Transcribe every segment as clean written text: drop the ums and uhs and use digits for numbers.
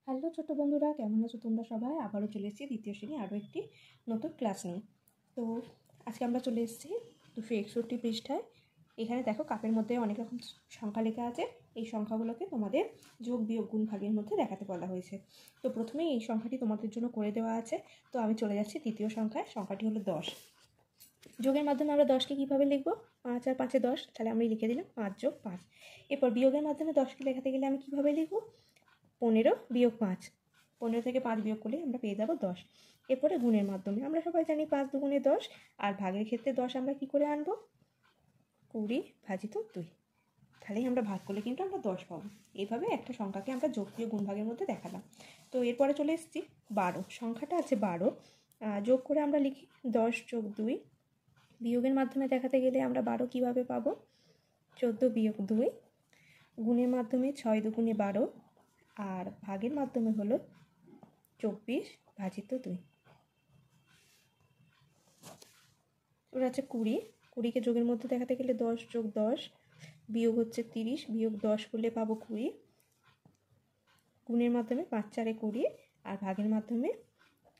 Hello ছোট বন্ধুরা, কেমন আছো তোমরা সবাই? আবারও চলে এসেছি দ্বিতীয় শ্রেণী আরও একটি নতুন ক্লাস নিয়ে। তো আজকে আমরা চলে এসেছি 261 পৃষ্ঠায়। এখানে দেখো কাপের মধ্যে অনেক রকম সংখ্যা লেখা আছে। এই সংখ্যাগুলোকে তোমাদের যোগ বিয়োগ গুণ ভাগের মধ্যে দেখাতে বলা হয়েছে। তো প্রথমেই এই সংখ্যাটি তোমাদের জন্য করে দেওয়া আছে। তো আমি চলে যাচ্ছি দ্বিতীয় সংখ্যায়। সংখ্যাটি হলো 10। যোগের মাধ্যমে আমরা 10কে কীভাবে লিখবো? 5 আর 5 10, তাহলে আমি লিখে দিলাম 5 যোগ 5। এরপর বিয়োগের মাধ্যমে 10কে লেখাতে গেলে আমি কীভাবে লিখবো? 15 বিয়োগ 5। 15 থেকে 5 বিয়োগ করলে আমরা পেয়ে যাবো 10। এরপরে গুণের মাধ্যমে আমরা সবাই জানি 5 দুগুণে 10, আর ভাগের ক্ষেত্রে 10 আমরা কি করে আনবো? 20 ভাজিত 2। তাহলেই আমরা ভাগ করলে কিন্তু আমরা 10 পাবো। এইভাবে একটা সংখ্যাকে আমরা যোগ বিয়োগ গুণ ভাগের মধ্যে দেখালাম। তো এরপরে চলে এসেছি 12। সংখ্যাটা আছে 12, যোগ করে আমরা লিখি 10 যোগ 2। বিয়োগের মাধ্যমে দেখাতে গেলে আমরা 12 কীভাবে পাবো? 14 বিয়োগ 2। গুণের মাধ্যমে 6 দুগুণে 12, আর ভাগের মাধ্যমে হলো 24 ভাজিত 2। এবার আছে 20। 20কে যোগের মধ্যে দেখাতে গেলে 10 যোগ 10 বিয়োগ হচ্ছে 30, বিয়োগ 10 করলে পাবো 20। গুণের মাধ্যমে 5 4 20, আর ভাগের মাধ্যমে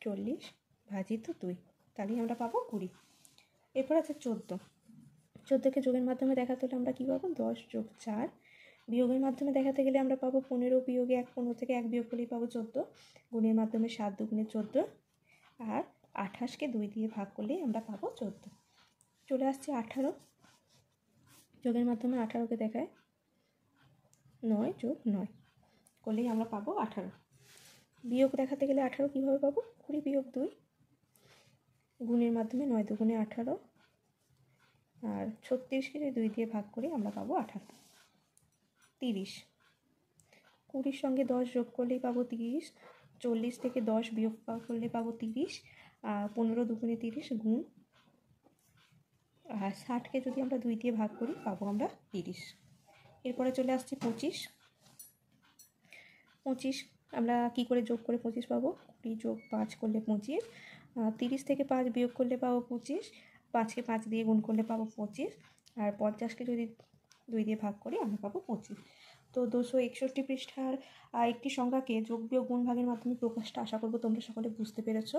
40 ভাজিত 2। তাহলেই আমরা পাবো 20। এরপর আছে 14। 14কে যোগের মাধ্যমে দেখাতে হলে আমরা কী পাবো? 10 যোগ 4। বিয়োগের মাধ্যমে দেখাতে গেলে আমরা পাবো 15 বিয়োগে 1, 15 থেকে 1 বিয়োগ করলেই পাবো 14। গুণের মাধ্যমে 7 দুগুণে 14, আর 28কে 2 দিয়ে ভাগ করলেই আমরা পাবো 14। চলে আসছে 18। যোগের মাধ্যমে 18কে দেখায় 9 যোগ 9 করলেই আমরা পাবো 18। বিয়োগ দেখাতে গেলে 18 কীভাবে পাবো? 20 বিয়োগ 2। গুণের মাধ্যমে 9 দুগুণে 18, আর 36কে যদি 2 দিয়ে ভাগ করি আমরা পাবো 18। 30। 20-র সঙ্গে 10 যোগ করলেই পাবো 30। 40 থেকে 10 বিয়োগ করলে পাবো 30। 15 দুগুণে 30 গুণ, আর 60কে যদি আমরা 2 দিয়ে ভাগ করি পাবো আমরা 30। এরপরে চলে আসছি 25। 25 আমরা কি করে যোগ করে 25 পাবো? 20 যোগ 5 করলে 25। 30 থেকে 5 বিয়োগ করলে পাবো 25। 5কে 5 দিয়ে গুণ করলে পাবো 25, আর 50কে যদি 2 দিয়ে ভাগ করি আমরা পাবো 25। তো 261 পৃষ্ঠার একটি সংখ্যাকে যোগ বিয়োগ গুণ ভাগের মাধ্যমে প্রকাশটা আশা করবো তোমরা সকলে বুঝতে পেরেছো।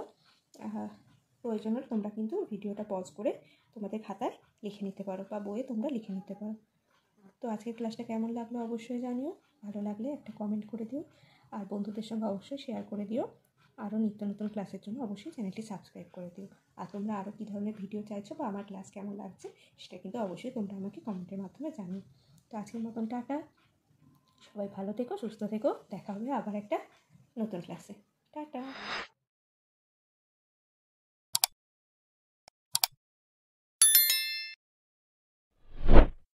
প্রয়োজন হলে তোমরা কিন্তু ভিডিওটা পজ করে তোমাদের খাতায় লিখে নিতে পারো, বা বইয়ে তোমরা লিখে নিতে পারো। তো আজকের ক্লাসটা কেমন লাগলো অবশ্যই জানিও। ভালো লাগলে একটা কমেন্ট করে দিও, আর বন্ধুদের সঙ্গে অবশ্যই শেয়ার করে দিও। আরও নিত্য নতুন ক্লাসের জন্য অবশ্যই চ্যানেলটি সাবস্ক্রাইব করে দিও। আর তোমরা আরও কী ধরনের ভিডিও চাইছো বা আমার ক্লাস কেমন লাগছে সেটা কিন্তু অবশ্যই তোমরা আমাকে কমেন্টের মাধ্যমে জানিও। তো আজকের মতন টাটা, সবাই ভালো থেকো, সুস্থ থেকো। দেখা হবে আবার একটা নতুন ক্লাসে। টাটা।